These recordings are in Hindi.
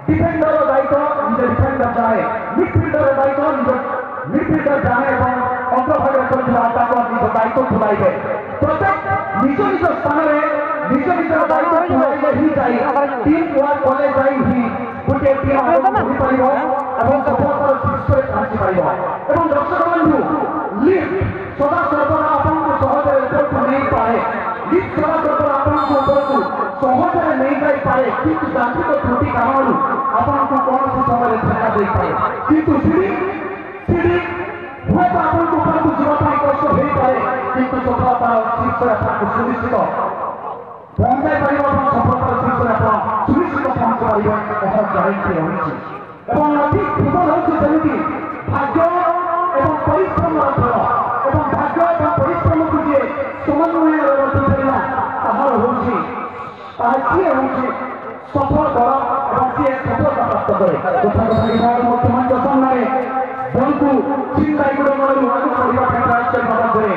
डिफेंडर दायित्व निजे डिफेंडर जाए मिडफिल्डर दायित्व निजे मिडफिल्डर जाए और अग्रभागे चलुवा आटाक निज दायित्व तुलाइबे प्रत्येक निज निज स्थान में निज निज दायित्व तुलाइले ही जाई टीम वर्क कले जाई ही गोटे टीम आगु पारिबो एवं सफलतार शीर्षरे पहुंची पारिबो एवं दर्शक बंधु लीग सदा सर्वदा आपनको सहजरे उपरକୁ नहीं पाए लीग सदा सर्वदा आपनको उपरକୁ सहजरे नहीं जाई पाए किंतु जांत्रिक त्रुटि कारणରୁ आपनको कौन सी समय धक्का दे पाए किंतु सीढ़ी हुए तो आपको उपरକୁ ଯିବା ପାଇଁ କଷ୍ଟ ହେଇ ପାରେ किंतु सफलतार शीर्षरे आपको सुनिश्चित पहुंचाई पारिबो और सफलतार शीर्षरे आप सुनिश्चित पहुंच पारिबो एहा ग्यारंटी होइछि एवं अति फुटबल होछि जेमिति भाग्य एवं परिश्रम खेल एवं भाग्य एवं परिश्रम को जे समन्वय रखि परिला ताहार होछि ताहाकी होछि सफल कर एवं से सफलता प्राप्त करे तथा परिवार वर्तमान समय बंकु चिंता गुण मरु आगु परिवार के राष्ट्र बाबा करे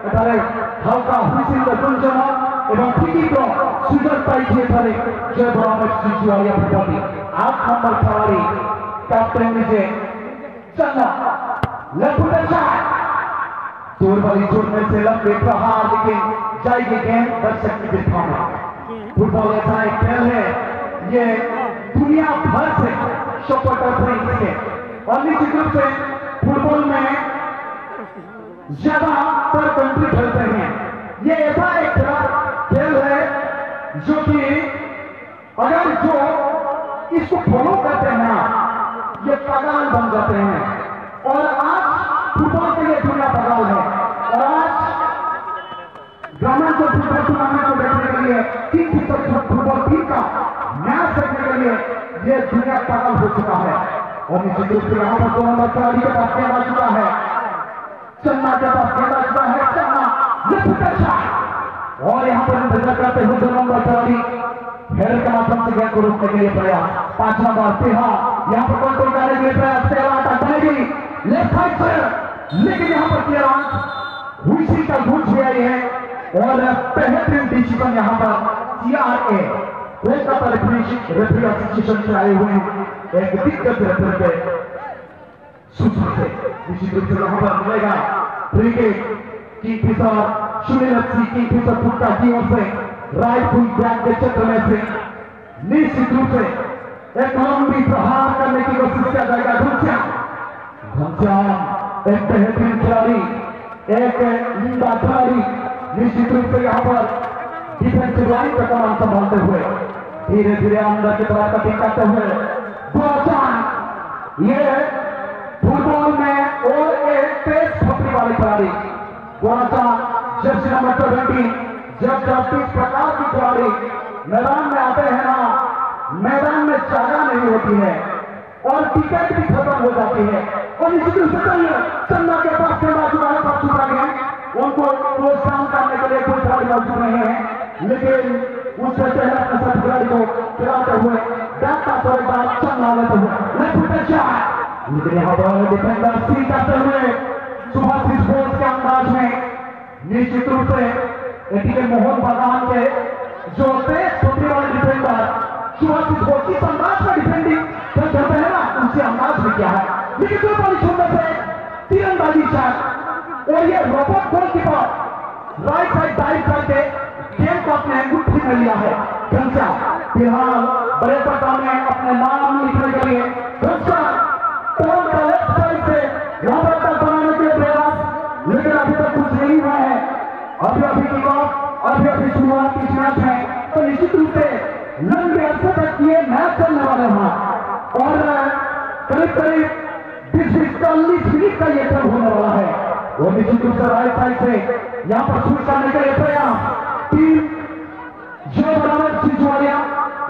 एटारे हल्का हुसिल गुंजन एवं फिकी को सुजत पाई छे थारे जय बराबर सिचुआलिया फुटबॉल 8 नंबर खिलाड़ी कैप्टन निजे चन्ना लेफ्ट शॉट दूर वाली चोट में से लंबे प्रहार लेकिन जाएगी गेंद दर्शक की दिशा में फुटबॉल ऐसा एक खेल है ये दुनिया भर से सपोर्टर्स हैं इसके और निश्चित रूप से फुटबॉल में ज्यादातर कंट्री खेलते हैं ये ऐसा एक खेल है जो कि अगर जो इसको फॉलो करते हैं ये पागल बन जाते हैं और आज फुटबॉल के लिए दुनिया पागल है और आज ग्रामांचल फुटबॉल टूर्नामेंट को देखने के लिए 3 फुटबॉल टीम का मैच देखने के लिए ये दुनिया पागल हो चुका है और निश्चित रूप से यहाँ पर 2 नंबर खिलाड़ी के पास गेंद आ चुका है चन्ना के पास गेंद आ चुका है चन्ना और यहाँ पर इंतजार करते हुए 2 नंबर खिलाड़ी हेडर के माध्यम से गेंद को रोकने के लिए प्रयास 5 नंबर तेहा यहाँ पर कंट्रोल करने के लिए प्रयास तेहा बनेगी लेफ्ट साइड से लेकिन यहाँ पर क्लियरेंस हुई का घूम से आई है और बेहतरीन डिसीजन यहाँ पर CRA कोलकाता रेफरी एसोसिएशन से आए हुए एक दिग्गज रेफरी के सूचना से निश्चित रूप से यहाँ पर मिलेगा free kick Kingfisher Sunil Singh Kingfisher फुटका की ओर से राइट फुल बैक के क्षेत्र में से निश्चित रूप से एक लंबी प्रहार करने की कोशिश किया जाएगा घनश्याम एक बेहतरीन खिलाड़ी एक लीडर खिलाड़ी निश्चित रूप से यहाँ पर डिफेंसिव लाइन का कमान संभालते हुए धीरे धीरे अंदर की तरफ कटिंग करते हुए ये फुटबॉल में और एक तेज छपरी वाले खिलाड़ी जर्सी नंबर 20 जब इस प्रकार की खिलाड़ी मैदान में आते हैं ना मैदान में जगह नहीं होती है और टिकट भी खत्म हो जाती है और निश्चित रूप से चन्ना के पास खेला चुका है पास चुका है उनको क्लोज डाउन करने के लिए कोई खिलाड़ी मौजूद नहीं है लेकिन उससे पहले अपने साथ खिलाड़ी को खिलाते हुए बैक का थोड़ी बार चन्ना लेते हुए लेफ्ट शॉट लेकिन यहाँ पर डिफेंडर सी करते हुए सुभाष स्पोर्ट्स के अंदाज में निश्चित रूप से एटीके मोहन बागान के जो तेज छपरी वाले डिफेंडर सुभाष स्पोर्ट्स की अंदाज में डिफेंडिंग करते हैं ना उनसे अंदाज भी क्या है लेकिन दो बड़ी सुंदर से तीरंदाजी शॉट और ये robot goalkeeper right side dive करके गेम को अपने अंगूठे में लिया है घनसा फिलहाल बड़े पर्दा में अपने नाम लिखने के लिए घनसा टोन का लेफ्ट साइड से यहाँ पर तक बनाने के प्रयास लेकिन अभी तक कुछ नहीं हुआ है अभी किक ऑफ अभी शुरुआत की मैच है तो निश्चित रूप से लंबे अरसे तक ये मैच चलने वाले हैं और करीब करीब 20-40 मिनट का ये खेल होने वाला है और निश्चित रूप से राइट साइड से यहाँ पर शूट करने के लिए प्रयास टीम जो बराबर सिचुआलिया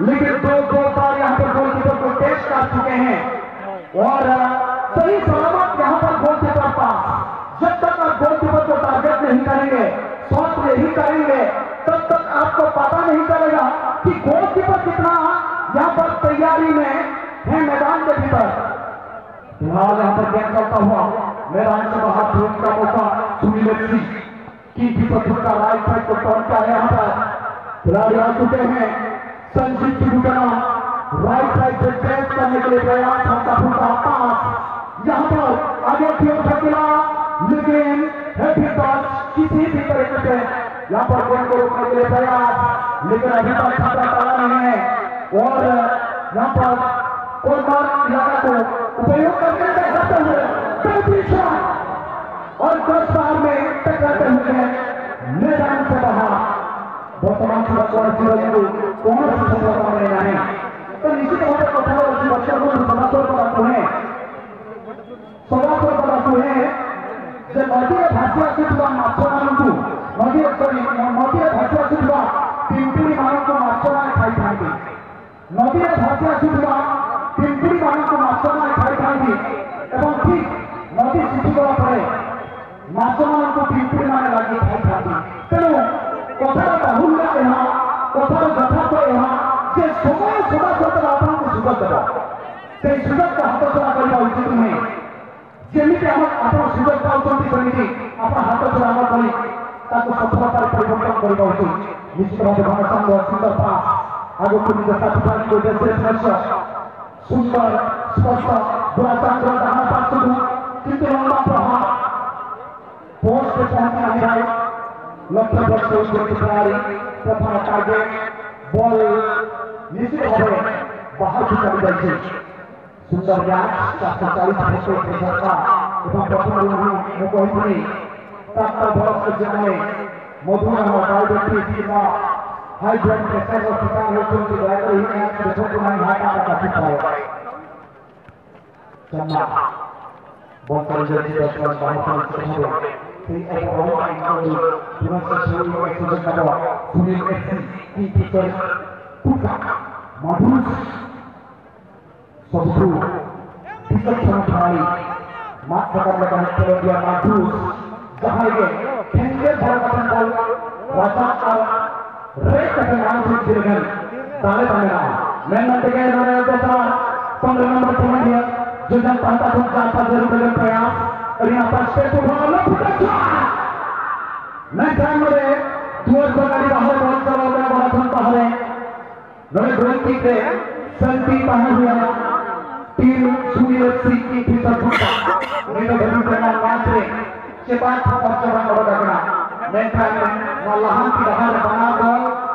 लेकिन 2 बार यहाँ पर गोलकीपर को टेस्ट कर चुके हैं और सही सलामत यहाँ पर गोलकीपर पास जब तक आप गोलकीपर को टारगेट नहीं करेंगे, शॉट नहीं करेंगे, तब तक आपको पता नहीं चलेगा कि गोलकीपर कितना यहाँ पर तैयारी में है मैदान के भीतर। फिलहाल यहाँ पर गेंद चलता हुआ मैदान से बाहर धूप का मौका सुनील सिंह की भीतर का राइट साइड को टर्न किया है। यहाँ पर खिलाड़ी आ चुके हैं। संजीव टिबुकना राइट साइड से चेस करने के लिए प्रयास, हल्का फुल्का पास यहाँ पर आगे की ओर खेला, लेकिन हेडी टच किसी भी तरीके से यहाँ पर गेंद को रोकने के लिए प्रयास, लेकिन अभी तक खतरा टला नहीं है और यहाँ पर कॉर्नर इलाका को उपयोग करके टकराते हुए और 10 बार में टकराते हुए मैदान से बाहर। वर्तमान कौन सी सामने नहीं तो निश्चित भावे कथा बच्चों को समाचार बताते हैं जे नदी भाषा आସୁଥିବା ମାଛମାନଙ୍କୁ ନଦୀରେ ଭାସି ଆସୁଥିବା ପିମ୍ପୁଡ଼ି ମାନଙ୍କୁ ମାଛମାନେ ଖାଇଥାନ୍ତି। ନଦୀରେ ଭାସି ଆସୁଥିବା ପିମ୍ପୁଡ଼ି ମାନଙ୍କୁ ମାଛମାନେ ଖାଇଥାନ୍ତି ଏବଂ ଠିକ୍ ନଦୀ ଶୁଖିଗଲା ପରେ ମାଛମାନଙ୍କୁ ପିମ୍ପୁଡ଼ି ମାନେ ଲାଗି ଖାଇଥାନ୍ତି। ତେଣୁ କଥାର ବାହୁଲ୍ୟ ଏହା, କଥାର ଯଥାର୍ଥ ଏହା ଯେ ସମୟ ସଦାସର୍ବଦା ଆପଣଙ୍କୁ ସୁଯୋଗ ଦେବ, ସେହି ସୁଯୋଗକୁ ହାତଛଡ଼ା କରିବା ଉଚିତ ନୁହେଁ। ଯେମିତି ଆପଣ ସୁଯୋଗ ପାଉଛନ୍ତି ସେମିତି ଆପଣ ହାତଛଡ଼ା ନ କରି ତାକୁ ସଫଳତାରେ ପରିବର୍ତ୍ତନ କରିବା ଉଚିତ। ନିଶ୍ଚିତ ଭାବେ ଘନଶ୍ୟାମ ସୁନ୍ଦର ପାସ୍ ଆଗକୁ ନିଜ ସାଥିମାନଙ୍କୁ ସୁନ୍ଦର ସ୍ପଷ୍ଟ ବୁରାଚାନ୍ଦର ଡାହାଣ ପାର୍ଶ୍ୱକୁ କିନ୍ତୁ ଲମ୍ବା ପ୍ରହାର पोस्ट पहुंच नहीं है। लक्ष्य बच्चे उसके खिलाड़ी प्रथम टारगेट बॉल निश्चित भावे बाहर की चली जाए। सुंदर मैच 440 के झटका एवं प्रथम मुकोहिनी प्राप्त बरस के जने मधुर डायबिटीज किंवा हाई ब्लड प्रेशर और शिकार होते हैं। दयाकर ही मैच देखो तो नहीं हाथ का काफी पाए चन्ना बॉल पर जल्दी 10 रन बाहर से हो एक बहुत इंटरव्यू तुरंत शुरू हुआ सुजन का सुनील सिंह की टीचर पुका मधुर सबू विचक्षण खिलाड़ी मात करने का चलो दिया मधुर जहां ये खेंगे भरकन बॉल राजा का रेट के नाम से खेलगन ताले बनेगा मैं न देखे इन्होंने दूसरा 15 नंबर पॉइंट दिया जो जन पाता तो जाता जरूर प्रयास और यहाँ पर स्टेट मैं मध्ये दुअर प्रकारी बाहर बहुत सारा बड़ा घंटा है नवे गोलकी से सेल्फी बाहर हुआ टीम सुनील सिंह की भीतर घुसा मेरे घर में मैच रे से बात पर चढ़ा बड़ा लगना मैं ना लहान की बाहर बना दो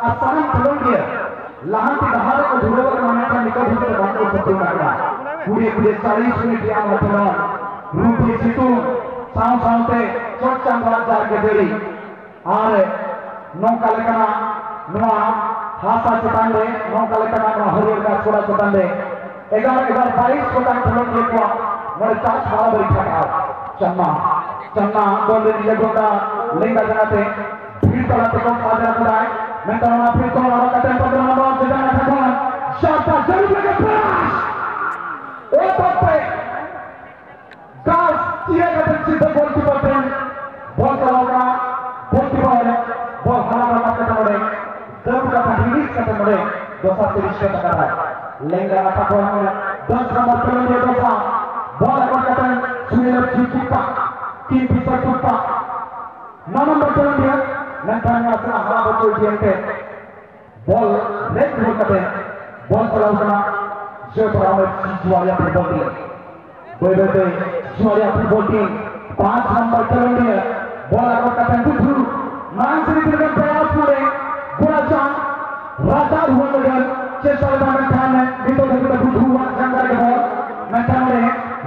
आसान खिलों दिया लहान की बाहर को धुरोवर माने का निकल होकर बात को सत्य लगना पूरे 40 मिनट या मतलब रूपी सितु साव सावते चोट चांगला जाके देरी और नौका लेकना नवा हासा चटांडे नौका लेकना नवा हरियर का छोड़ा चटांडे 11-22 कोटांग खिलों लेकुआ मेरे चाच बाला बरी चन्ना चन्ना बोले ये गोटा लिंगा जनाते भीड़ चलाते कौन साझा कराए मैं तो ना फिर तो ना कटे 15 नंबर से जाना था शाटा जरूर लगे फ्लैश ओ पे गास ये कटे सीधे बॉल की बटन बॉल चलाऊंगा बॉल की बॉल बॉल हमारा मत कटोड़े जरूर का रिलीज कटोड़े दोसा से रिश्ते तक रहा है लेंगा ना पकड़ में 10 नंबर पे ले दोसा बॉल अगर कटन सुनील चिकुपा की भीतर कुपा 9 नंबर पे ले नंबर से हरा बच्चों दिए थे बॉल रेड हो कटे बॉल चलाऊंगा जो पर हमें जुआरिया पर बॉल दिए बेबे जुआरिया पर बॉल टीम 5 नंबर चलेंगे बॉल अगर कटन कुछ मानसिक क्रिकेट प्रयास करे बुरा चांद राजा हुआ मगर चेष्टा में खान है बिल्कुल बिल्कुल कुछ हुआ जंगल के बॉल मैं चाहूँ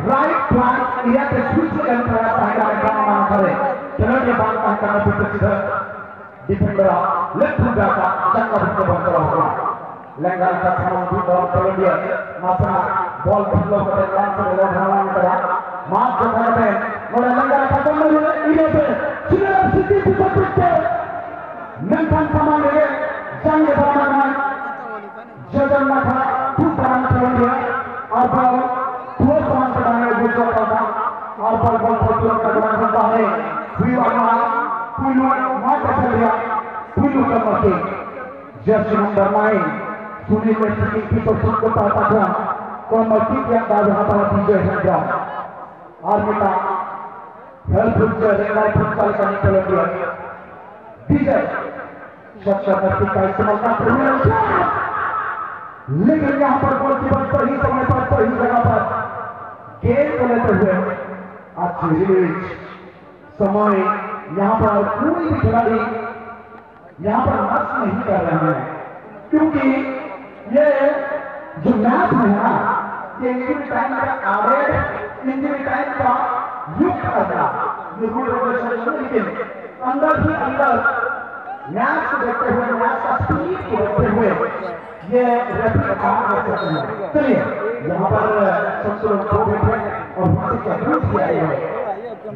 राइट फ्लैंक या के स्विच करने प्रयास आएगा काम मान करे चलो ये बात का करना फिर किधर डिफेंडर लेफ्ट फुट का चक्का बुक बंद करा हुआ लंगा का सामने भी बॉल कर दिया मात्रा बॉल फिलो कर लाइन से बॉल हवा करा मार जो करते और लंगा का खत्म हो गया इधर पे सिर्फ सिटी सुपर पिच मेंटन सामान ले जंग बना जगन ना था खूब बना कर दिया और बॉल दो सामान बनाने को जो करता और बॉल बॉल को करना पड़ता है जर्सी नंबर 9 सुनील मेस्सी की पोजीशन को पाता था कॉमर्सी के अंदाज हाथा विजय hendra आर्मिता हेल्पफुल चलेगा फुटबॉल का निकल गया विजय शॉट का इस्तेमाल करते हुए लेकिन यहाँ पर गोलकीपर सही समय पर सही जगह पर गेंद को लेते हुए अच्छी रिलीज समय यहाँ पर कोई भी खिलाड़ी यहाँ पर नष्ट नहीं कर रहे हैं क्योंकि ये जो मैच है ना ये इंजरी टाइम का आवेग इंजरी टाइम का युक्त करना ये रूल रेगुलेशन लेकिन अंदर ही अंदर मैच को देखते हुए मैच का स्पीड को देखते हुए ये रेफरी काम कर सकते हैं। चलिए यहाँ पर सबसे लोग दो बैठे और उसी का यूज किया है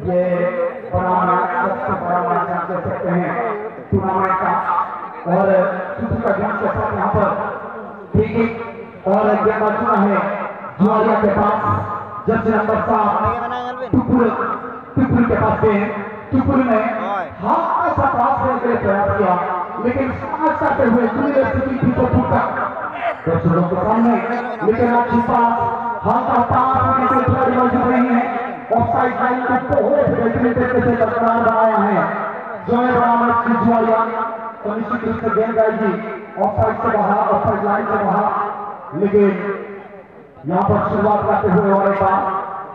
ये बड़ा मैच सबसे बड़ा मैच आप कह सकते हैं टूर्नामेंट का और किसी का ध्यान के साथ यहाँ पर ठीक और गेंद आ चुका है जुआलिया के पास जर्सी नंबर 7 टुपुर के पास टुपुर ने हाथ सा पास करने के लिए प्रयास किया लेकिन स्मार्ट करते हुए यूनिवर्सिटी की तो टूटा दर्शकों के सामने लेकिन अच्छी पास हल्का पास की कोई खिलाड़ी मौजूद नहीं है ऑफसाइड लाइन को बहुत बेहतरीन तरीके से बरकरार बनाया है जॉय बरामद की जुआलिया तो निश्चित रूप से गेंद जाएगी ऑफसाइड से बाहर ऑफसाइड लाइन से बाहर लेकिन यहाँ पर शुरुआत करते हुए और एक बार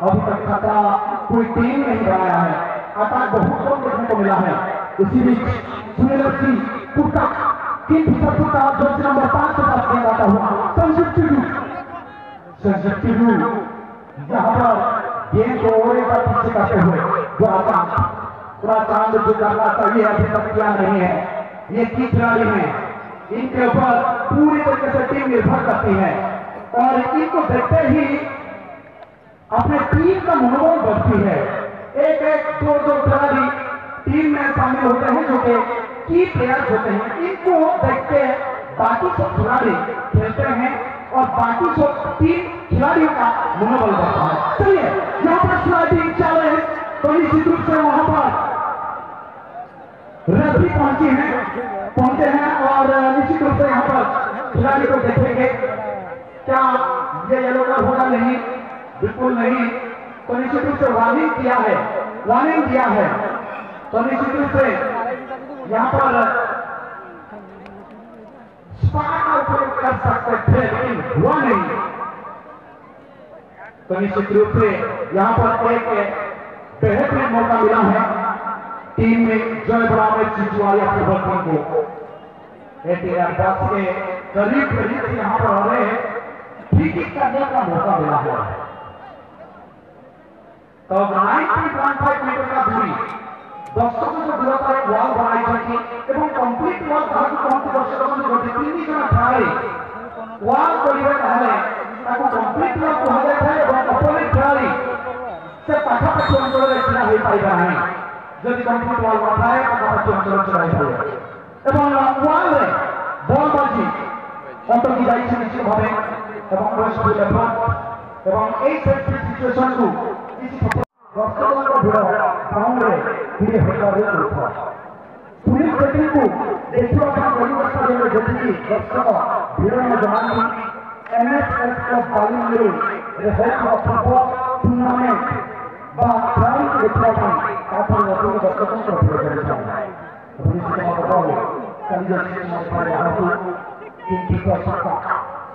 अभी तक खतरा कोई टीम नहीं बनाया है अटैक बहुत कम देखने को मिला है इसी बीच सुनील मेस्सी कुर्ता 3 फीसद कुर्ता जर्सी नंबर 5 के पास गेंद आता हुआ संजीव टिब्रू यहाँ पर गेंद को और एक बार पीछे करते हुए पूरा चांद जो करना चाहिए अभी तक किया नहीं है ये की खिलाड़ी हैं इनके ऊपर पूरी तरीके से टीम निर्भर करती है और इनको देखते ही अपने टीम का मनोबल बढ़ती है एक एक दो खिलाड़ी टीम में शामिल होते हैं जो कि प्लेयर्स होते हैं इनको देखते बाकी सब खिलाड़ी खेलते हैं और बाकी सब टीम खिलाड़ियों का मनोबल बढ़ता है। चलिए यहाँ पर खिलाड़ी चल रहे हैं तो निश्चित रूप से वहां पर रेफरी पहुंचे हैं और निश्चित रूप से यहाँ पर खिलाड़ी को देखेंगे क्या ये येलो कार्ड होगा नहीं बिल्कुल नहीं तो निश्चित रूप से वार्निंग दिया है तो निश्चित रूप से यहाँ पर स्पार का उपयोग कर सकते थे लेकिन हुआ नहीं तो निश्चित रूप से यहाँ पर एक बेहतरीन मौका मिला है टीम में जॉय बरामद जुआलिया के बच्चों को 18 बॉक्स के करीब से यहाँ पर आ रहे हैं ठीक करने का मौका मिला हुआ है तो 9.15 मीटर का दूरी दर्शकों से दूरता एक वॉल बनाई जाती एवं कंप्लीट वॉल धातु कौन दर्शकों से गोटे 3 जन खेलाड़ी वॉल करिवे ताहले ताको कंप्लीट वॉल कहा जाए एवं अपोजिट खिलाड़ी से पाखापाखि अंचल रे छिड़ा होई पाइबा नहीं जदि कंप्लीट वॉल नथाए पाखापाखि अंचल छिड़ा होई पाइबा एवं वॉल रे बॉल बाजी अंतर की जाई निश्चित भावे एवं प्रेस को लेफ्ट एवं एक सेट सिचुएशन को किसी दर्शकों को भिड़ ग्राउंड रे धीरे होकर उठा पुलिस सेटिंग को देखिए अपना व्यवस्था में जल्दी दर्शकों भिड़ में जमा की एनएसएस का बाली में रिजल्ट ऑफ फुटबॉल टूर्नामेंट बा प्राइम देखिए काफी लोगों को दर्शकों को भिड़ करना है पुलिस के मुकाबले कल जैसे हमारे हाथों टीम की प्रशंसा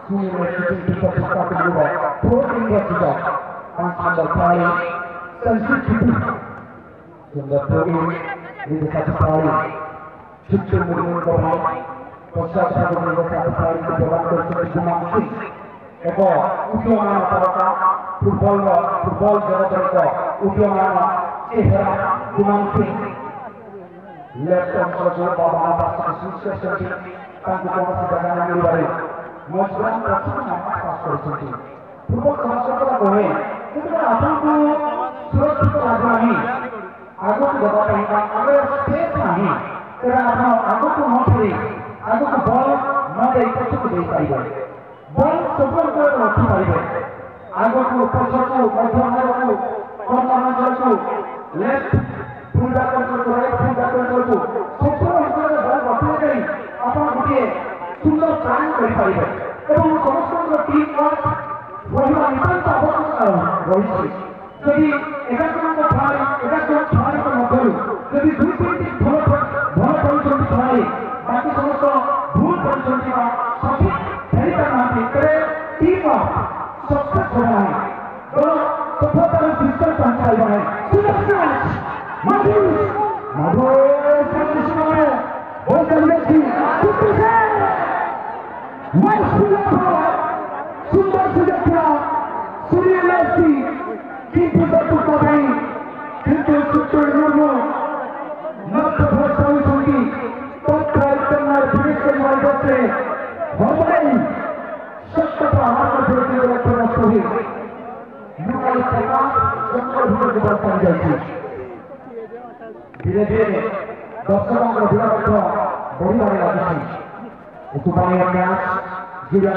सुनील मेस्सी की प्रशंसा के लिए प्रो इंडिया का 5 नंबर खिलाड़ी संजीव टिब्रू सुंदर टोली विदेशा खिलाड़ी छुट्टी मुर्मू को भाई पश्चात भाग विदेशा खिलाड़ी को प्रदान कर गुमान सिंह एक उद्यमान तरका फुटबॉल जगत का उद्यमान चेहरा गुमान सिंह लेफ्ट अंचल जो बाबा पास सुस्के सटी ताकि कौन सी जगह में मिले मजबूत प्रश्न पास कर सकते फुटबॉल समस्या का कोई किंतु अपन को सुरक्षित लागू नहीं आगो को दबा पाएगा अगर स्पेस नहीं तेरा अपना आगो को न करे आगो को बॉल न दे पीछे को दे पाएगा बॉल सफल कर रखी पाएगा आगो को ऊपर को मध्य को कॉर्नर को लेफ्ट फुल बैक को राइट फुल बैक को सफल होकर बॉल रखी गई अपन गोटे କରିପାରିବେ ଏବଂ ସମସ୍ତଙ୍କର ଟିମ୍ ୱାର୍କ ରହିବା ନିତାନ୍ତ ଆବଶ୍ୟକ ରହିଛି। ଯଦି 11 ଜଣଙ୍କ ଖେଳାଳିଙ୍କ ମଧ୍ୟରୁ ଯଦି 2-3ଟି ଭଲ କରୁଛନ୍ତି ଖେଳାଳି ବାକି ସମସ୍ତ ଭୁଲ କରୁଛନ୍ତି ବା ସଠିକ୍ ଖେଳି ପାରୁନାହାନ୍ତି ତେବେ ଟିମ୍ ୱାର୍କ ସକ୍ସେସ୍ ହେବ ନାହିଁ, ଦଳ ସଫଳତାର ଶୀର୍ଷରେ ପହଞ୍ଚାଇବ ନାହିଁ। सुंदर सुरक्षा सूर्यसी किंतु बतुका नहीं किंतु सुतुर मुर्मू नब्बे वर्षों होगी तो कार्यक्रम फिनिश करने वाले से हमारे सत्य प्रहार में जोड़ने वाले प्रयास हुई मुकाल प्रकाश जंगल भूमि के बाद पहुंच जाती धीरे धीरे दर्शकों को विराट को बड़ी बड़ी आदमी उत्पादन प्रयास जुड़ा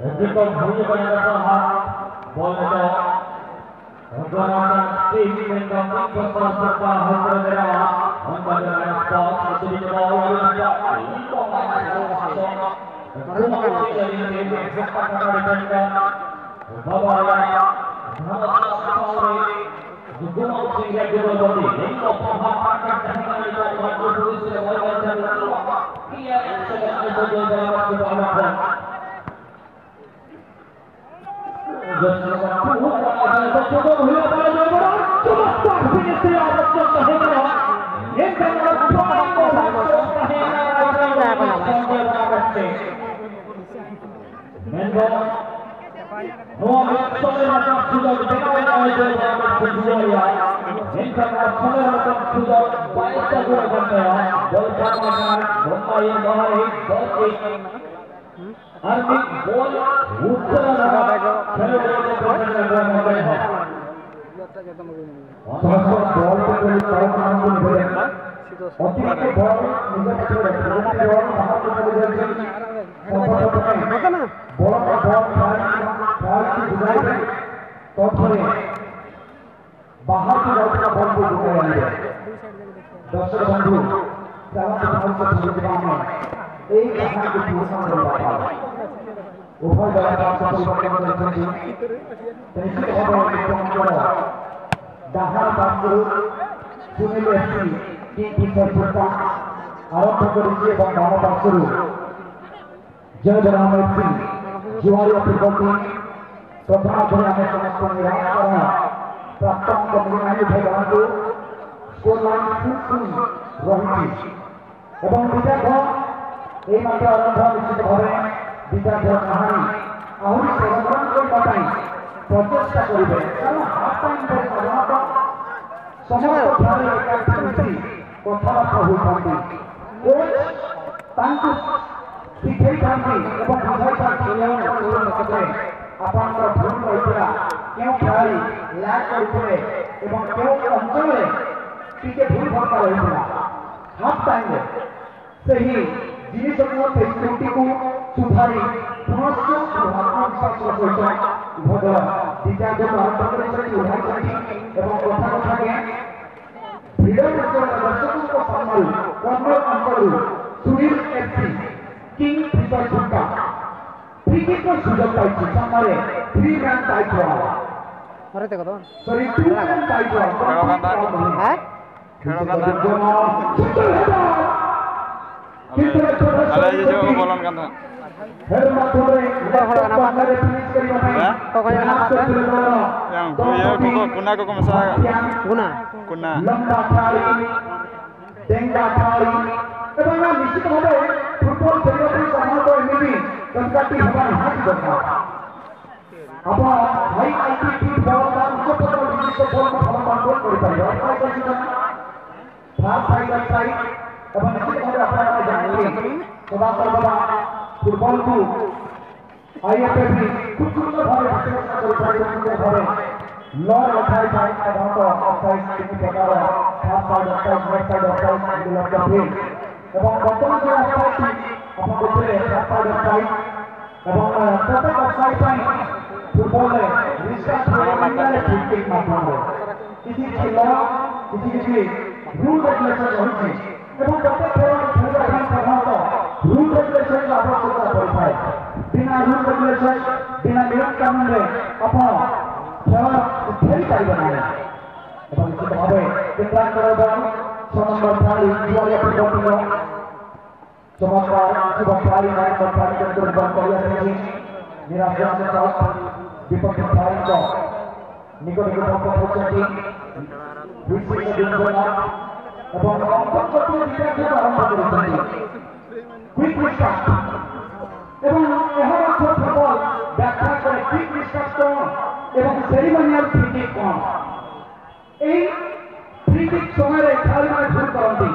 Untuk bunyi penyertaan bola menggunakan tim mengganti peserta hasil dewa menggunakan start menjadi bawah yang जय जनाब सिंह जुआरी प्रतिपत्ति प्रथम थोड़े आम समस्त निराश करना प्राप्त कम्युनिटी उठाई बनातु स्कोर लाइन 2-2 रही एवं विजय এই মাত্র আরম্ভ নিশ্চিত ভাবে বিদ্যার্থীর কাহিনী আহুরি সমাধান করা পাই প্রচেষ্টা করিবে কারণ হাফ টাইম পরে সাধারণত সমস্ত খেলার একাকি মিশি কথাবার্তা হইথাନ୍ତି কোচ তাଙ୍କୁ ଶିଖେଇଥାନ୍ତି ଏବଂ ବୁଝାଇଥାନ୍ତି ଆପଣଙ୍କର ଭୁଲ ରହିଥିଲା କେଉଁ ଖେଳାଳି ଲ୍ୟାଗ୍ କରିଥିଲେ ଏବଂ କେଉଁ ଅଞ୍ଚଳରେ ଟିକେ ଭୁଲ ଭଟକା ରହିଥିଲା ହାଫ୍ ଟାଇମ୍ରେ ସେହି ଜିନିଷକୁ ସେହି ତ୍ରୁଟିକୁ ସୁଧାରି ପୁନଶ୍ଚ ଆତ୍ମବିଶ୍ୱାସର ସହିତ ଉଭୟ ଦଳ ବିଦ୍ୟାର୍ଥୀକୁ ଆରମ୍ଭ କରିଛନ୍ତି ଉଠାଇଛନ୍ତି ଏବଂ କଥା କଥାକେ ଭିଡ଼ ଅଞ୍ଚଳର ଦର୍ଶକଙ୍କ ସାମ୍ନାରୁ କର୍ଣ୍ଣର ଅଞ୍ଚଳରୁ ସୁନୀଲ ଏଫ୍ସି किंग फिकर झुमका क्रिकेट को सुजग पाइछि सामने 3 रन टाइट हुआ अरे देखो तो सॉरी 2 रन टाइट हुआ है खेलो का अरे ये जो बोलन का हेड माथुरे बहरा ना माथुरे फिनिश करिबा तो कोई ना माथुरे yang ये कुना को मसा कुना लंबा थाली डेंगा थाली এবং নিশ্চিত ভাবে ফুটবল খেলার সময় তো এমনি কনকাটি হবার হাত দরকার আবার হাই আইটি বল বা উচ্চতর से बॉल को भल कंट्रोल कर पारिबो ऑफसाइड अछि ना हाफ साइड ऑफसाइड एवं निश्चित भाव आपन जानते सदा सर्वदा फुटबॉल को आईएफएबी खूब सुंदर भाव विश्लेषण कर पारिबो भाव लॉ उठाई पाई साधारणतः ऑफसाइड तीन प्रकार half side offside left side offside middle of the field एवं वर्तमान जो ऑफसाइड अपन देखले हाफ साइड ऑफसाइड एवं प्रत्येक ऑफसाइड पाई फुटबॉल रे रिस्क मानले ठीक माध्यम किसी खेल किसी रूल रेगुलेशन होछि एवं प्रत्येक खेल खेल साधारणतः रूल रेगुलेशन आवश्यकता पड़ता बिना रूल रेगुलेशन बिना नियम कानून रे अपन खेल पाइबा नहीं एवं निश्चित भाव चिंतन करबा 6 नंबर थाली जुआलिया फुटबॉल चमत्कार शुभकारी नंबर थाली के अंदर बन करिया से निराशा के साथ दीपक थाली को निकट के पहुंचती विश्व के दिन बना एवं अंकपति विद्यार्थी आरंभ करिसथि क्विक स्टार्ट एवं एहर फुटबॉल व्याख्या करे क्विक स्टार्ट एवं सेरिमोनियल फ्री किक कौन ए फ्री किक समय रे खेलाड़ी माने भूल करंती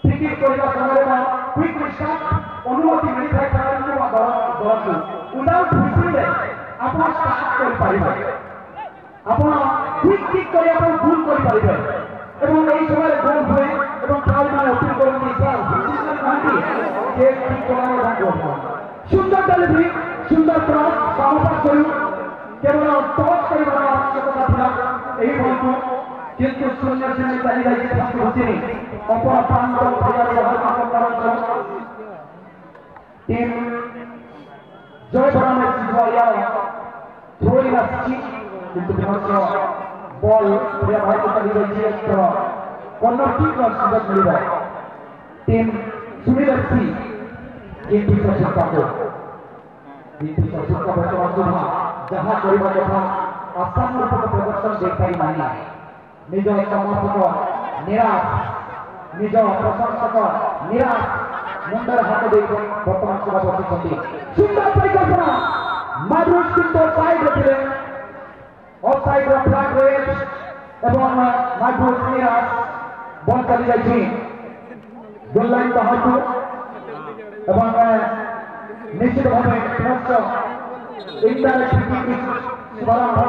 फ्री किक करबा समय रे क्विक स्टार्ट अनुमति मिली थाए खेलाड़ी को दल को विदाउट व्हिसिल रे आपण स्टार्ट कर पारिबे आपण क्विक किक करे आपण भूल कर पारिबे एवं एई समय रे गोल हुए एवं खेलाड़ी माने अपील करंती सर व्हिसिल कहंती जे किक कराने भागो सुंदर डेलिवरी सुंदर क्रॉस सामना करू केवल टॉस करने आवश्यकता था यही बॉल को किंतु शून्य से चली गई फर्स्ट होती अपर प्रांत खेला व्यवहार टीम जय बरामे जुआलिया थ्रोइंग अच्छी किंतु विमर्श बॉल प्रिया भाई को चली गई है तो कॉर्नर किक का सुविधा मिलेगा टीम सुनील सी एक दूसरे छक्का को टीम छक्का बचाव सुधा जहाँ करिबा कथा आसान रूप प्रदर्शन देख पारि मानी निज समर्थक निराश निज प्रशंसक निराश मुंडर हाथ दे वर्तमान सभा बसिछथि सुंदर परिकल्पना माधुर सुंदर साइड रे ऑफ साइड रो फ्लैग रेड एवं माधुर निराश बॉल चली जाइछि गोल लाइन बाहर एवं निश्चित भावे प्रश्न इंडायरेक्ट किक शुभारंभ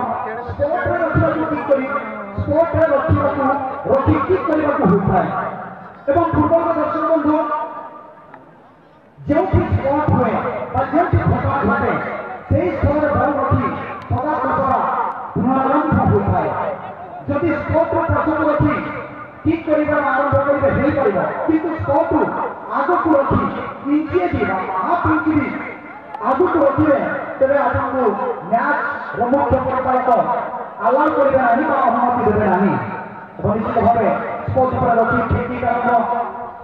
स्पोर्ट रे रखिबा किक करी स्पोर्ट रे रखिबा रखि किक करबा को होताय एवं फुटबॉल का दर्शक बंधु जो कि स्पोर्ट हुए और जो कि फुटबॉल होते सेही समय बॉल रखि सदा सदा पुनरारंभ होताय जदि स्पोर्ट रे प्रसंग रखि किक करबा आरंभ करिबे हेई परिबा किंतु स्पोर्ट आगो को रखि इंचिए दिबा हाफ इंची आगु को रखिए तेरे आपको मैच रमुख प्रकल्प अलाउ करिबे नाही बा अनुमति देबे नाही निश्चित भावे स्पोर्ट पर रखि खेती कारण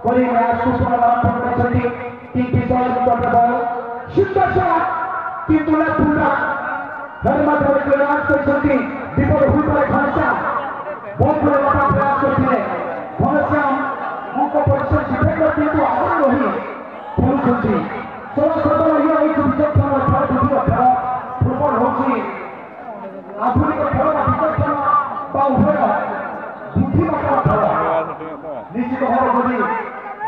करी मैच को पुनरारंभ करछथि टीम की सॉल्व कर बॉल सुंदर शॉट किंतु ना पूरा धर्मत रे प्रयास करछथि विपद हुई पर खर्चा बहुत बड़ा वाला प्रयास करथिले खर्चा हमको परिश्रम डिफेंडर किंतु आसान रही पहुंचथि सोला सदर ये एक विचक्षण अथवा द्वितीय खेल फुटबॉल होची आधुनिक खेल विचक्षण बा उभय बुद्धिमत्ता खेल निश्चित भाव यदि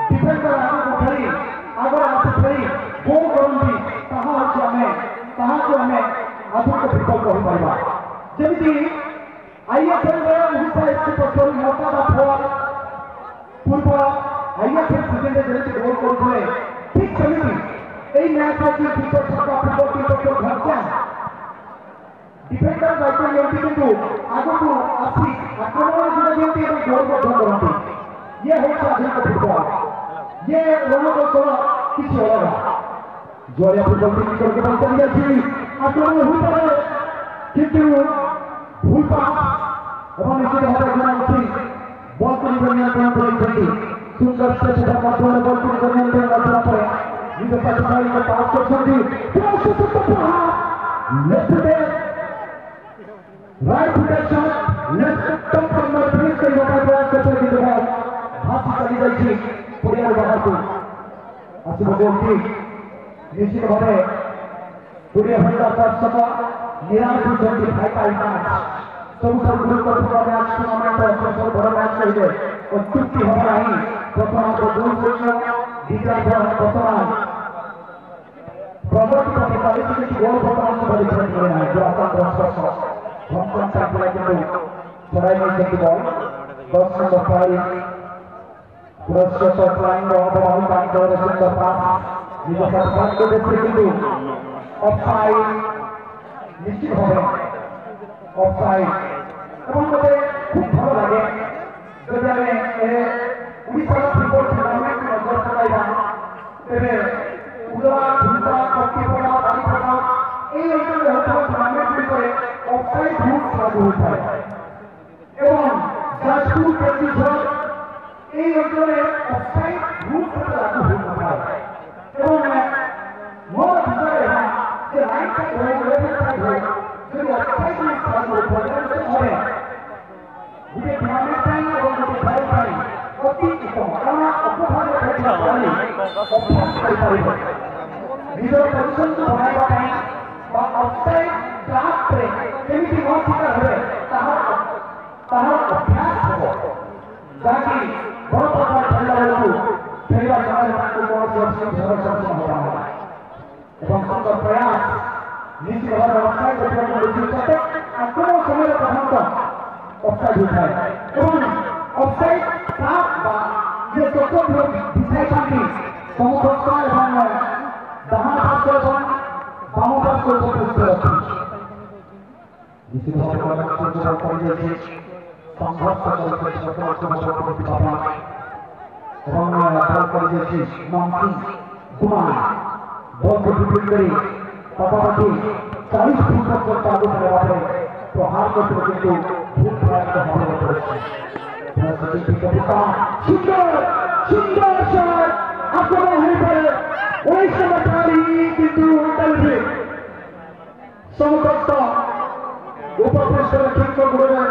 डिफेंडर आगे खेली आगे आसे खेली गोल करंती ताहा होची हमें आधुनिक फुटबॉल कहि परिबा जेमिति आईएफएल रे ओडिशा एफसी पक्षरु मौका बा फॉर पूर्व आईएफएल सीजन रे जेमिति गोल करथले ठीक सेमिति এই ম্যাচ আছে বিপক্ষ ছক্কা ফুটবল টিম পক্ষে ঘটছে ডিফেন্ডার দায়িত্ব নিয়ন্ত্রণ কিন্তু আগକୁ আসি আক্রমণ জুড়ে যেতে এবং গোল বদ্ধ করতে ये হচ্ছে আধুনিক ফুটবল ये রণকৌশল কিছু আলাদা জোরিয়া ফুটবল টিম করতে বলতে যাচ্ছি আক্রমণ হতে পারে কিন্তু ভুল পাস এবং নিশ্চিত ভাবে জানাচ্ছি বল করে নিয়ন্ত্রণ করেছেন সুন্দর সেটা মাধ্যমে বল করে নিয়ন্ত্রণ করার পরে निज पास को पास करछथि क्रॉस सुपर लेफ्ट पे right foot shot left top number 3 के मौका प्रयास करछथि तो हाथ चली जाइछि पुरिया बाहर को आसिबो गोल की निश्चित भावे पुरिया भंडा दर्शक निराश होछथि फाइनल मैच ସବୁଠାରୁ ଗୁରୁତ୍ୱପୂର୍ଣ୍ଣ ମ୍ୟାଚ୍ ଟୁର୍ଣ୍ଣାମେଣ୍ଟର ଶେଷ ବଡ଼ ମ୍ୟାଚ୍ କହିଲେ ଅତ୍ୟୁକ୍ତି ହେବ ନାହିଁ। ପ୍ରଥମାର୍ଦ୍ଧ ଦୁଇ ଶୂନ୍ୟ ଦ୍ୱିତୀୟାର୍ଦ୍ଧ ବର୍ତ୍ତମାନ ପ୍ରଗତି ପଥ ଚାଲିଛି କିଛି ଗୋଲ୍ ବର୍ତ୍ତମାନ ସୁଦ୍ଧା ଦେଖିବାକୁ ମିଳେ ନାହିଁ। ଜୋରାସାନ୍ ସ୍ପର୍ଶ ଭଙ୍କନ ଚାଲିଥିଲା କିନ୍ତୁ ଛଡ଼ାଇ ନେଇଛନ୍ତି ବଲ୍ 10 ନମ୍ବର ପାଇ ପୁରସ୍କୃତ ଫ୍ଲାଇଙ୍ଗ ଅବବାହିକା ଅଞ୍ଚଳରେ ସୁନ୍ଦର ପାସ୍ ନିଜ ସର୍ବାଧିକ ଦେଖିଲେ କିନ୍ତୁ ଅଫସାଇଡ୍ ନିଶ୍ଚିତ ଭାବେ অফসাইড এবং মতে খুব ভালো লাগে যদি আমি উড়িষ্যার ফুটবল টুর্নামেন্ট নজর পকাইবা তেবে উড়া ধুমা কর্তৃপক্ষ বাড়িপক্ষ এই অঞ্চলে হওয়া টুর্নামেন্টগুলিকে অফসাইড রুল লাগু হয়ে এবং যাজপুর কেন্দ্রীয় এই অঞ্চলে অফসাইড রুল লাগু হয়ে এবং মোট হিসাবে যে লাইন সাইড হয়ে লেফট সাইড হয়ে যদি অফসাইড রুল লাগু হয় দুটো টুর্নামেন্টটাই এবং দুটো খেলাটাই অতি উত্তম কারণ অপভাবে খেলা পারে অভ্যাস করে পারিব নিজের পরিচ্ছন্ন বনাইবা পাই বা অফসাইড ড্রাফটে কেমিতি ন শিকার হবে তাহার অভ্যাস হব যাকি বড় প্রকার খেলা বেলু খেলিবা সময় তাকে কৌশি অপশন হবা না এবং সুন্দর প্রয়াস নিশ্চিত ভাবে অফসাইড দেখବାକୁ ମିଳୁଛି ଆକ୍ରମଣ ସମୟରେ ପ୍ରଥମତଃ ଅଫସାଇଡ୍ ହୋଇଥାଏ ଏବଂ ଅଫସାଇଡ୍ ଟ୍ରାପ୍ ବା ଯେ ଚକ୍ର ବିଛାଇଥାନ୍ତି ସମୁଦ୍ରସ୍ଥ ଏବଂ ଡାହାଣ ପାର୍ଶ୍ୱ ଏବଂ ବାମ ପାର୍ଶ୍ୱ ଉପକୃତ ଅଛି ନିଶ୍ଚିତ ଭାବେ କରିଯାଇଛି ସଂଘର୍ଷ କରିଯାଇଛି ଏବଂ ବଲ୍ କରିଯାଇଛି ନମସିଂ କୁମାର ବଲ୍କୁ ବିକ୍ରି କରି ପାଖାପାଖି 40 ଫୁଟ ପର୍ଯ୍ୟନ୍ତ ଆଗକୁ ନେବାରେ ପ୍ରହାର କରିଥିଲେ କିନ୍ତୁ ଭୁଲ ପ୍ରୟାସ ଭାବରେ ପଡ଼ିଛି ସୁନ୍ଦର ଶଟ୍ ଆକ୍ରମଣ ହୋଇପାରେ 19 ନମ୍ବର ଖେଳାଳି କିନ୍ତୁ ହୋଟେଲରେ ସମୁଦ୍ରସ୍ଥ ଉପପୃଷ୍ଠରେ ଠିକ ଗୋଡ଼ରେ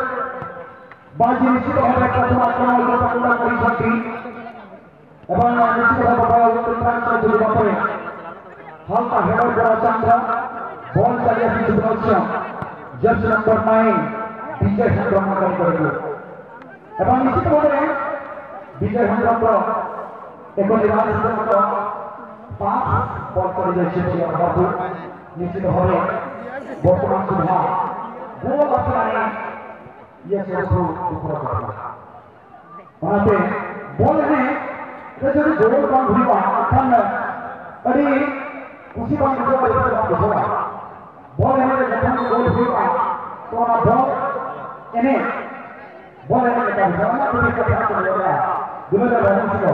ବାଜି ନିଶ୍ଚିତ ଭାବେ ପ୍ରଥମ ଆକ୍ରମଣକୁ ପାକୁଡ଼ା କରିଛନ୍ତି ଏବଂ ନିଶ୍ଚିତ ଭାବେ ଉତ୍ତରାଞ୍ଚଳ ଯିବା ପରେ हल्का हेडर द्वारा चंद्र बॉल चलिए सुब्रमण्य जर्सी नंबर 9 विजय हेंद्रम करेंगे एवं निश्चित भाव विजय हेंद्रम एक निर्वाचित पास बॉल कर बाबू निश्चित भाव बर्तमान सुधा गोल आसना ये सब बॉल में गोल कम हुआ अरे उसी बात में जो होगा बॉल है ना जब हम गोल हुआ तो ना बॉल इन्हें बॉल है ना जब हम ना तो इसका ध्यान रखना दूसरा रहने से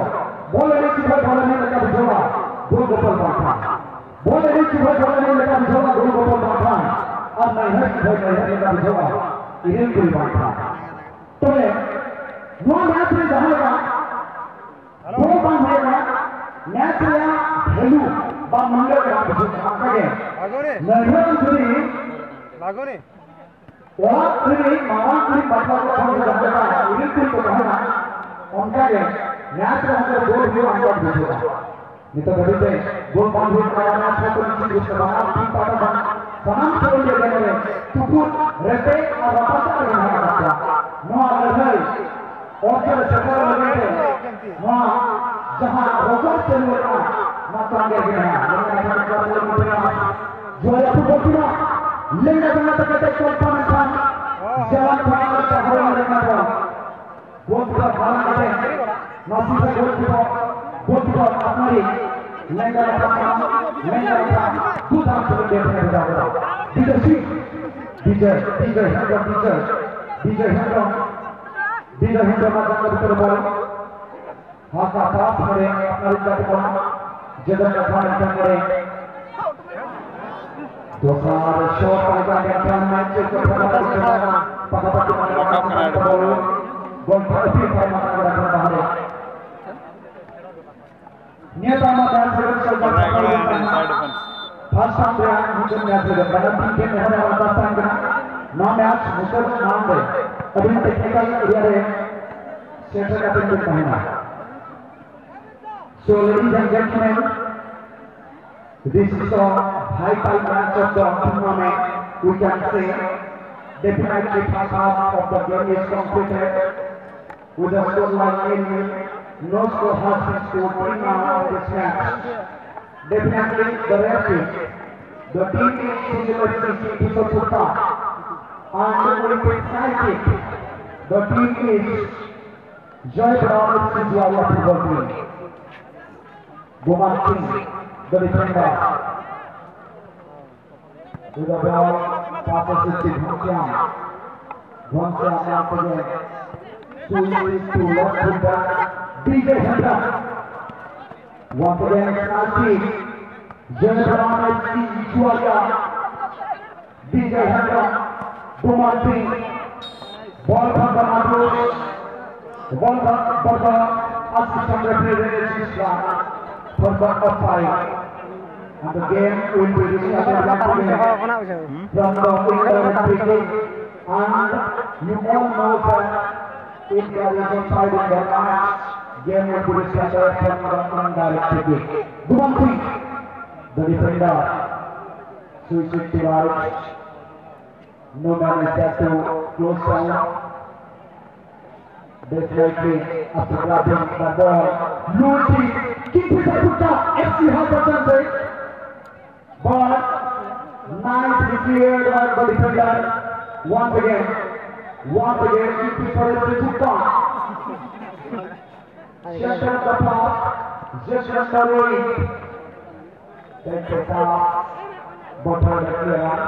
बॉल है कि बॉल है ना जब होगा गोल गोल बांधा बॉल है कि बॉल है ना जब होगा गोल गोल बांधा और नहीं है कि बॉल है ना जब होगा इन्हें गोल बांधा तो ये वो मैच में जहाँ लगा गोल बांधेगा मैच या वैल्यू বা মূল্যের আপনাকে নজর ধরে লাগোনে ওরা ধরে মামা ধরে বাচ্চা কথা জানতে পারে ইলেকট্রিক কথা না অনকাকে ম্যাচ আমাদের গোল দিয়ে আমরা বুঝতে নিতে গড়িতে গোল বন্ধ করা না থাকলে নিশ্চিত বুঝতে পারা ঠিক পাতা সমান করে গেলে টুকুর রেতে আর বাতাসা করে না বাচ্চা নোয়া লড়াই ওদের সফল হয়েছে নোয়া जहां रोकर चलेगा मात्र आगे गिरा जो है आपको बोलना लेंगे जाना तक के चलता में था जवान भाग का हवा लेना था वो पूरा भाग है नासी से गोल की अपनी लेंगे का खुद आप सब देखने जा रहा डीजे हेंड्रम का भीतर बॉल हाथ का पास करे अपना रिचार्ज करना जगह का खाना क्या करे दोसार शॉट का क्या मैच को पकड़ा पकड़ा गोल फिर फाइल मारना रखना बाहर नियता में डाल से चल रहा फर्स्ट टाइम पे मुझे मैच लगा बड़ा टीम में होने वाला फर्स्ट टाइम ना मैच मुझे नाम दे अभी टेक्निकल एरिया रे सेंटर का टीम कहना So ladies and gentlemen, this is a vital match of the tournament, we can say, Definitely first half of the game is completed with a scoreline in no score has been scored till now in this match. Definitely the referee, the team is University Pisoputta and with psychic, the team is Joy Brown Sijuala football team. Guman Singh, the defender. With the ball, passes it to Ghanshyam. Ghanshyam once again. To left winger, DJ Hendra. Once again, Snarky. Joy Brown Sijuala. DJ Hendra. Guman Singh. Ball from the Madros. Ball for the assistant referee Registrar for the offside. And the game will be restarted from the indirect free. And you all know that if there is offside in the match, game will be restarted from the indirect free. Guman Singh, the defender, switches to right. No man is there to close down. Definitely after grabbing the ball, Lucy keep it up, FC has the chance. But nice cleared by the defender. Once again, keep it for the Putta. Just at the pass, just at the way. Take the pass, bottom the clearance.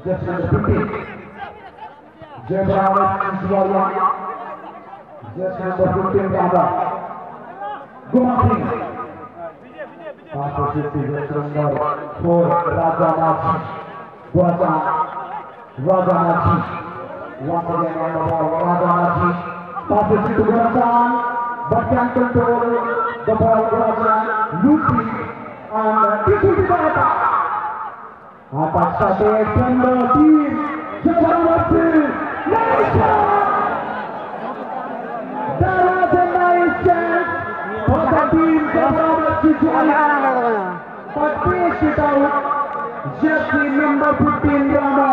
Just at the 50. Jebra just number 15 Baba. Guman Singh. Passes it to just number 4 Raja Machi. Raja Machi. Once again on the ball, Raja Machi. Passes it to Gurajan, but can control the ball. Gurajan, Lucy, and Tisu Tibata. Attack started from the team. Jebra Machi. Nice shot! There was a nice chance for the team but faced it out. Just the number 15 Rama.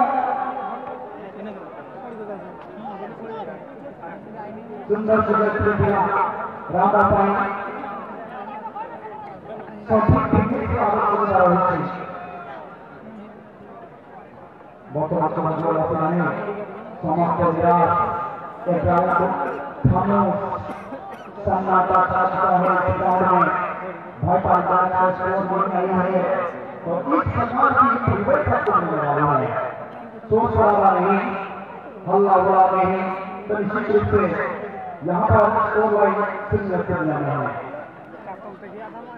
Sundar Sugatriya Rama Pai. सन्नाटा छाता है ग्राउंड में भाटा डांस का स्कोर नहीं आई है तो इस प्रकार की परिवर्तन को मिलने वाला है सोच वाला नहीं हल्ला वाला नहीं तो निश्चित रूप से यहाँ पर स्कोर लाइन सिंगल कर लेना है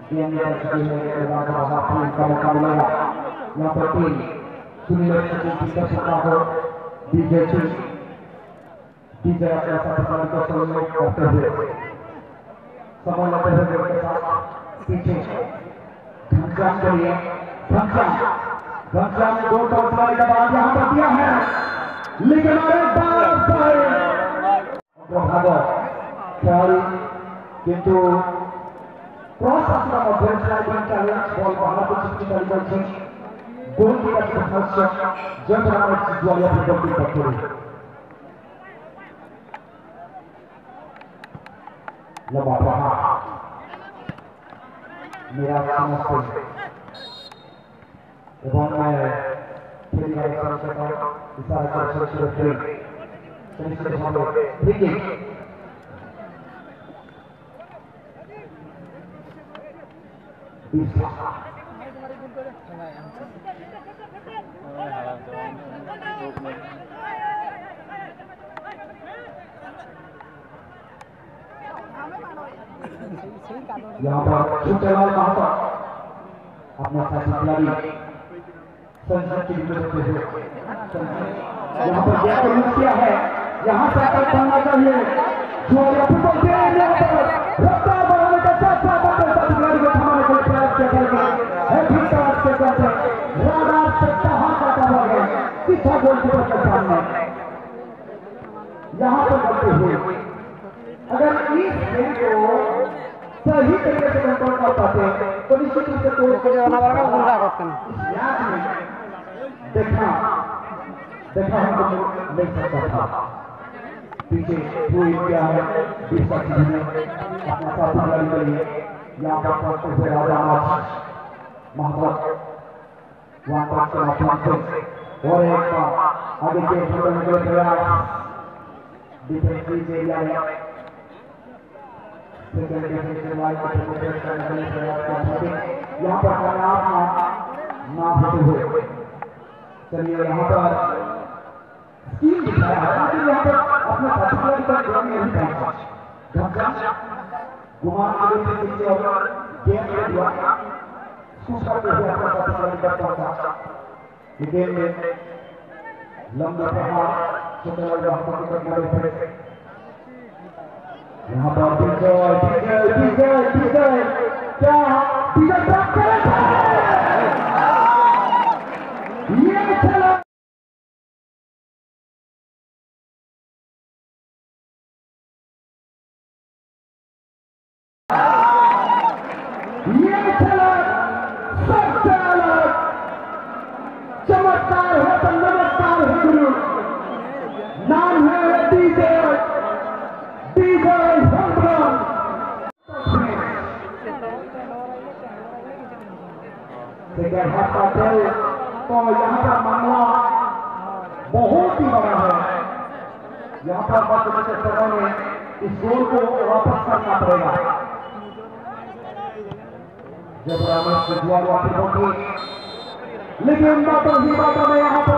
गेम में चुके हैं राजा बाबा पूरी का मुकाबला यहाँ पर टीम सुनील की दर्शकों को डीजे अपने साथ को सहयोग करते हुए समूह लेते हुए के साथ पीछे घनश्याम के लिए घनश्याम ने 2 टॉस मारने के बाद यहाँ पर दिया है लेकिन खिलाड़ी किंतु क्रॉस असला मध्य स्लाइडिंग चैलेंज बॉल बाहर को चिपकी तरीके से गोल की समस्या जब रामत सिजुआलिया फुटबॉल की पकड़ी लंबा प्रहार मेरा समझते এবং খেলিবার সরকার ইশারা করে ছোট ফ্রি সেন্টার ভাবে ফ্রি কিক यहाँ पर छुटेलाल महतो अपने साथी खिलाड़ी संसद की विकेट पे है यहाँ पर क्या किया है यहाँ से आकर करना चाहिए जो फुटबॉल के यहाँ पर रफ्तार बढ़ाने का साथ खिलाड़ी को थमाने के प्रयास किया जाएगा है ठीक तरह से करते राडा से कहाँ काटा हुआ है सीधा गोलकीपर के सामने यहाँ पर करते हुए अगर इस गेम को सही तरीके से कंट्रोल कर पाते तो निश्चित रूप से देखना देखा हमको नहीं सकता था। पीछे पूरी इंडिया है 20 का टीम में अपना साथ लड़ने के लिए यहाँ पर पहुंचते हुए राजा आज मोहम्मद वहाँ पर के माध्यम से और एक आगे के फुटबॉल के प्रयास डिफेंसिव एरिया में सेकंड डिफेंसिव लाइन को प्रोटेक्ट करने के लिए प्रयास करते हैं। यहाँ पर कामयाब ना होते हुए चलिए यहाँ पर स्कीम दिखाया है कि यहाँ पर अपने साथी का ड्राइंग नहीं करना घमघम गुमान आगे से पीछे और गेम में दिया स्कूल करते हुए अपने साथी का पहुंचा लेकिन लंबा प्रहार छोटे वाले हाथों के किनारे से यहाँ पर डीजे क्या डीजे ड्रॉप करेगा ये चला ये चला सबसे अलग चमत्कार है तो नमस्कार है गुरु नाम है डीजे सेकंड हाफ का खेल तो यहाँ पर मामला बहुत ही बड़ा है। यहाँ पर बात के समय में इस गोल को वापस करना पड़ेगा। जब रामेश की दुआ वापस होगी लेकिन बातों में यहाँ पर